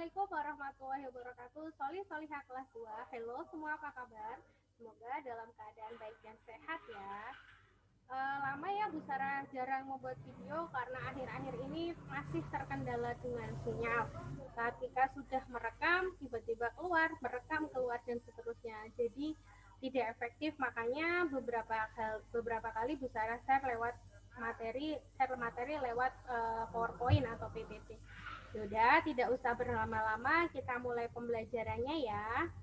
Assalamualaikum warahmatullahi wabarakatuh. Solihah kelas 2. Halo semua, apa kabar? Semoga dalam keadaan baik dan sehat ya. Lama ya Bu Sarah jarang membuat video karena akhir-akhir ini masih terkendala dengan sinyal. Ketika sudah merekam, tiba-tiba merekam keluar dan seterusnya. Jadi tidak efektif, makanya beberapa kali Bu Sarah share materi lewat PowerPoint atau PPT. Sudah, tidak usah berlama-lama, kita mulai pembelajarannya ya.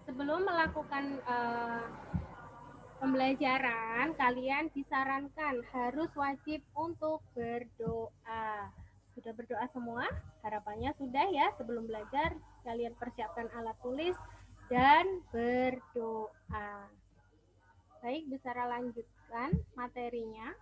Sebelum melakukan pembelajaran, kalian disarankan harus wajib untuk berdoa. Sudah berdoa semua? Harapannya sudah ya. Sebelum belajar, kalian persiapkan alat tulis dan berdoa. Baik, bisa lanjutkan materinya.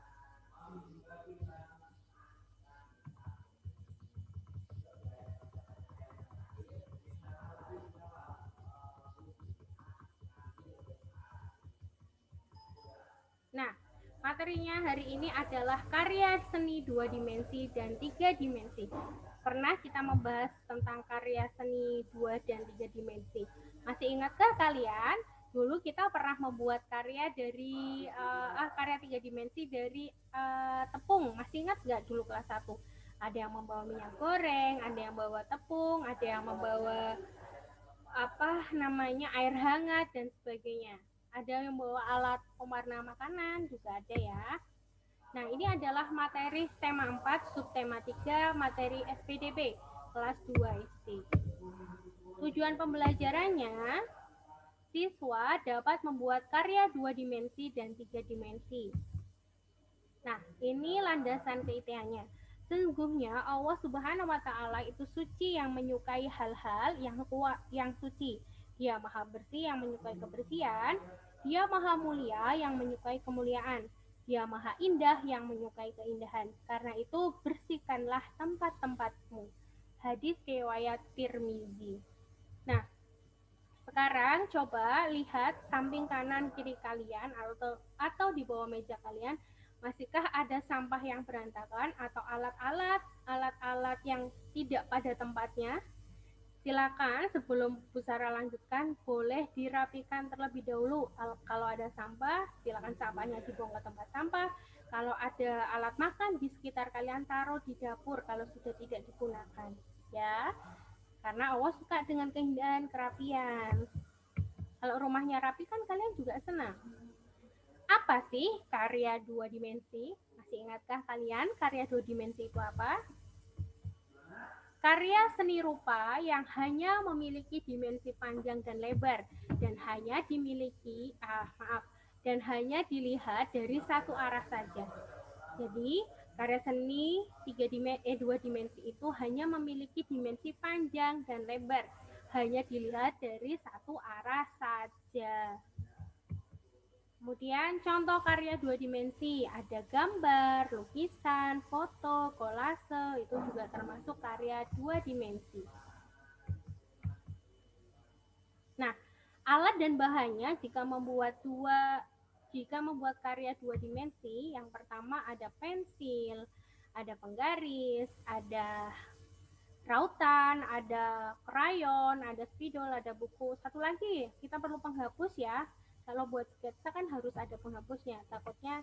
Nah, materinya hari ini adalah karya seni 2 dimensi dan 3 dimensi. Pernah kita membahas tentang karya seni 2 dan 3 dimensi. Masih ingatkah kalian? Dulu kita pernah membuat karya dari karya 3 dimensi dari tepung. Masih ingat nggak dulu kelas 1? Ada yang membawa minyak goreng, ada yang membawa tepung, ada yang membawa air hangat dan sebagainya. Ada yang bawa alat pewarna makanan juga ada ya. Nah, ini adalah materi tema 4, subtema 3, materi SPDB kelas 2 SD. Tujuan pembelajarannya, siswa dapat membuat karya 2 dimensi dan 3 dimensi. Nah, ini landasan keitiannya. Sesungguhnya Allah Subhanahu wa Ta'ala itu suci yang menyukai hal-hal yang suci. Dia maha bersih yang menyukai kebersihan. Dia maha mulia yang menyukai kemuliaan. Dia maha indah yang menyukai keindahan. Karena itu bersihkanlah tempat-tempatmu. Hadis riwayat Tirmizi. Nah, sekarang coba lihat samping kanan kiri kalian atau di bawah meja kalian. Masihkah ada sampah yang berantakan atau alat-alat yang tidak pada tempatnya? Silakan sebelum Bu Sarah lanjutkan, boleh dirapikan terlebih dahulu. Kalau ada sampah, silakan sampahnya dibuang ke tempat sampah. Kalau ada alat makan di sekitar kalian, taruh di dapur kalau sudah tidak digunakan. Ya, karena Allah suka dengan keindahan, kerapian. Kalau rumahnya rapi kan kalian juga senang. Apa sih karya 2 dimensi? Masih ingatkah kalian karya 2 dimensi itu apa? Karya seni rupa yang hanya memiliki dimensi panjang dan lebar dan hanya dilihat dari satu arah saja. Jadi, karya seni 2 dimensi itu hanya memiliki dimensi panjang dan lebar, hanya dilihat dari satu arah saja. Kemudian contoh karya 2 dimensi, ada gambar, lukisan, foto, kolase, itu juga termasuk karya 2 dimensi. Nah, alat dan bahannya jika membuat karya 2 dimensi, yang pertama ada pensil, ada penggaris, ada rautan, ada krayon, ada spidol, ada buku. Satu lagi, kita perlu penghapus ya. Kalau buat sketsa kan harus ada penghapusnya. Takutnya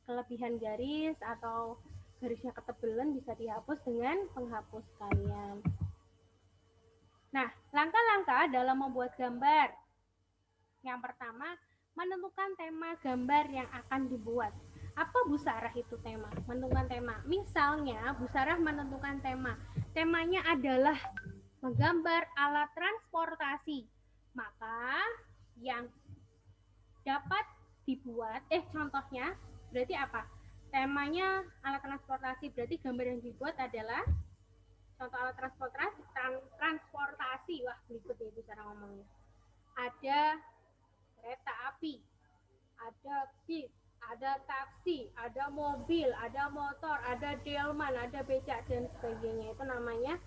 kelebihan garis atau garisnya ketebelan bisa dihapus dengan penghapus kalian. Nah, langkah-langkah dalam membuat gambar. Yang pertama, menentukan tema gambar yang akan dibuat. Apa Bu Sarah itu tema? Menentukan tema. Misalnya, Bu Sarah menentukan tema. Temanya adalah menggambar alat transportasi. Maka yang dapat dibuat, contohnya berarti apa? Temanya alat transportasi, berarti gambar yang dibuat adalah contoh alat transportasi. Wah, berikut ya Bu Sarah ngomongnya. Ada kereta api, ada bis, ada taksi, ada mobil, ada motor, ada delman, ada becak dan sebagainya. Itu namanya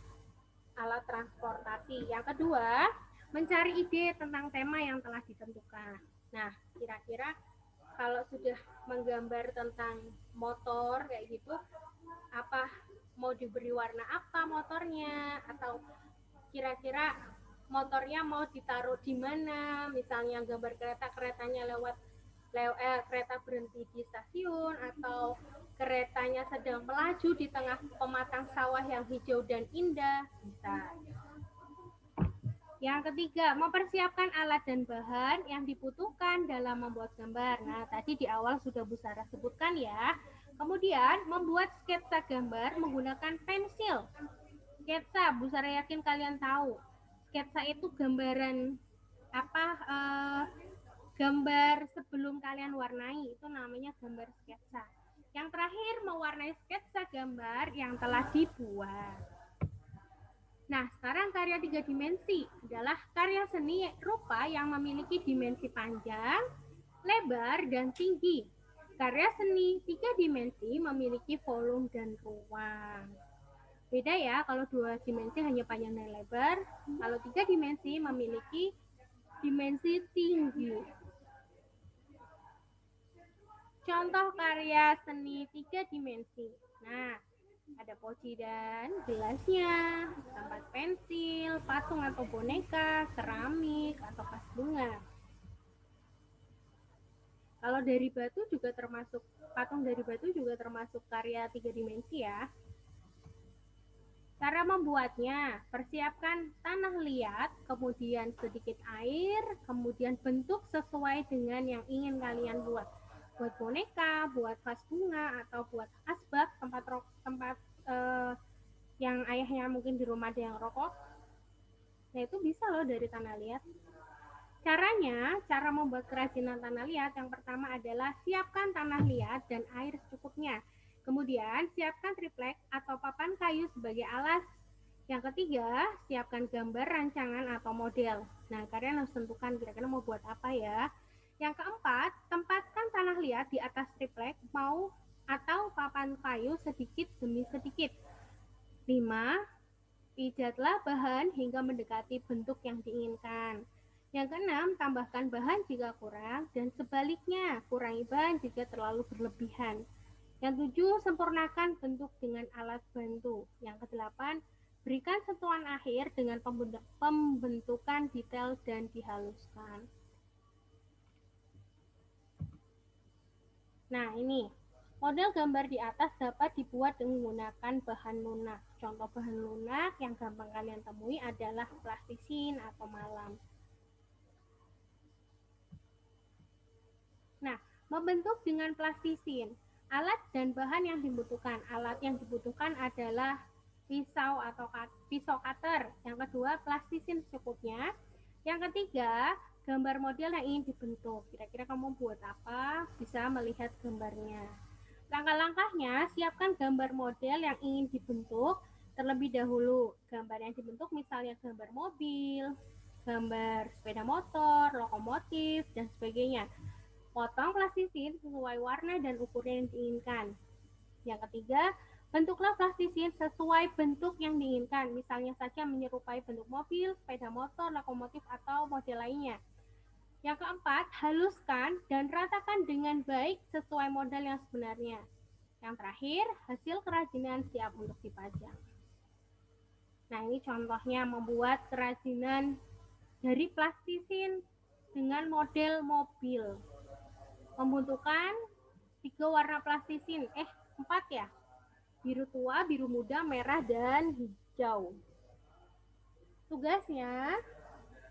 alat transportasi. Yang kedua, mencari ide tentang tema yang telah ditentukan. Nah, kira-kira kalau sudah menggambar tentang motor kayak gitu, apa mau diberi warna apa motornya, atau kira-kira motornya mau ditaruh di mana, misalnya gambar keretanya lewat kereta berhenti di stasiun, atau keretanya sedang melaju di tengah pematang sawah yang hijau dan indah, bisa. Yang ketiga, mempersiapkan alat dan bahan yang dibutuhkan dalam membuat gambar. Nah, tadi di awal sudah Bu Sarah sebutkan ya. Kemudian, membuat sketsa gambar menggunakan pensil. Sketsa, Bu Sarah yakin kalian tahu. Sketsa itu gambaran apa? Gambar sebelum kalian warnai, itu namanya gambar sketsa. Yang terakhir, mewarnai sketsa gambar yang telah dibuat. Nah, sekarang karya 3 dimensi adalah karya seni rupa yang memiliki dimensi panjang, lebar, dan tinggi. Karya seni 3 dimensi memiliki volume dan ruang. Beda ya, kalau 2 dimensi hanya panjang dan lebar, kalau 3 dimensi memiliki dimensi tinggi. Contoh karya seni 3 dimensi. Nah, ada poci dan gelasnya, tempat pensil, patung atau boneka, keramik, atau vas bunga. Kalau dari batu juga termasuk, patung dari batu juga termasuk karya 3 dimensi ya. Cara membuatnya, persiapkan tanah liat, kemudian sedikit air, kemudian bentuk sesuai dengan yang ingin kalian buat. Buat boneka, buat vas bunga, atau buat asbak, tempat yang ayahnya mungkin di rumah ada yang rokok. Nah, itu bisa loh dari tanah liat. Caranya, cara membuat kerajinan tanah liat yang pertama adalah siapkan tanah liat dan air secukupnya. Kemudian, siapkan triplek atau papan kayu sebagai alas. Yang ketiga, siapkan gambar rancangan atau model. Nah, kalian harus tentukan kira-kira mau buat apa ya. Yang keempat, tempatkan tanah liat di atas triplek mau atau papan kayu sedikit demi sedikit. 5. Pijatlah bahan hingga mendekati bentuk yang diinginkan. Yang keenam, tambahkan bahan jika kurang, dan sebaliknya, kurangi bahan jika terlalu berlebihan. Yang tujuh, sempurnakan bentuk dengan alat bantu. Yang kedelapan, berikan sentuhan akhir dengan pembentukan detail dan dihaluskan. Nah, ini model gambar di atas dapat dibuat dengan menggunakan bahan lunak. Contoh bahan lunak yang gampang kalian temui adalah plastisin atau malam. Nah, membentuk dengan plastisin. Alat dan bahan yang dibutuhkan. Alat yang dibutuhkan adalah pisau atau pisau cutter. Yang kedua, plastisin secukupnya. Yang ketiga, gambar model yang ingin dibentuk. Kira-kira kamu buat apa? Bisa melihat gambarnya. Langkah-langkahnya, siapkan gambar model yang ingin dibentuk terlebih dahulu. Gambar yang dibentuk misalnya gambar mobil, gambar sepeda motor, lokomotif, dan sebagainya. Potong plastisin sesuai warna dan ukuran yang diinginkan. Yang ketiga, bentuklah plastisin sesuai bentuk yang diinginkan, misalnya saja menyerupai bentuk mobil, sepeda motor, lokomotif, atau model lainnya. Yang keempat, haluskan dan ratakan dengan baik sesuai model yang sebenarnya. Yang terakhir, hasil kerajinan siap untuk dipajang. Nah, ini contohnya membuat kerajinan dari plastisin dengan model mobil. Membutuhkan 3 warna plastisin, 4 ya, biru tua, biru muda, merah, dan hijau. Tugasnya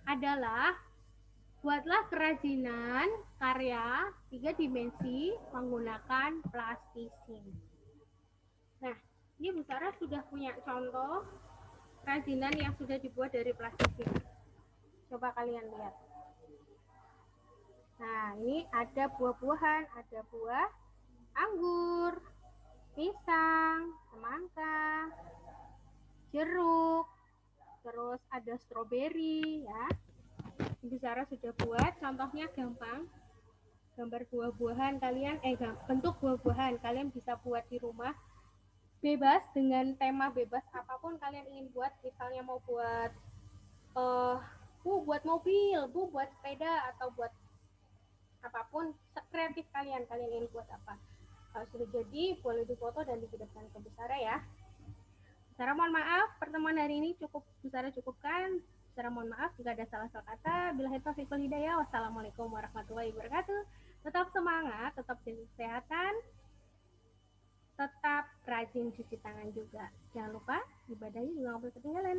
adalah buatlah kerajinan karya 3 dimensi menggunakan plastisin. Nah, ini Bu Sarah sudah punya contoh kerajinan yang sudah dibuat dari plastisin. Coba kalian lihat. Nah, ini ada buah-buahan, ada buah anggur, pisang, semangka, jeruk, terus ada stroberi ya. Ibu Sarah sudah buat, contohnya gampang. Gambar buah-buahan kalian, bentuk buah-buahan kalian bisa buat di rumah. Bebas dengan tema bebas apapun kalian ingin buat, misalnya mau buat Bu buat mobil, Bu buat sepeda, atau buat apapun kreatif kalian ingin buat apa. Kalau sudah jadi boleh difoto dan dikirimkan ke Busara ya. Busara mohon maaf, pertemuan hari ini Busara cukupkan. Busara mohon maaf jika ada salah-salah kata. Billahi taufiq wal hidayah. Wassalamualaikum warahmatullahi wabarakatuh. Tetap semangat, tetap jaga kesehatan, tetap rajin cuci tangan juga. Jangan lupa ibadahnya juga nggak boleh ketinggalan.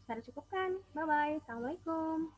Busara cukupkan. Bye bye. Assalamualaikum.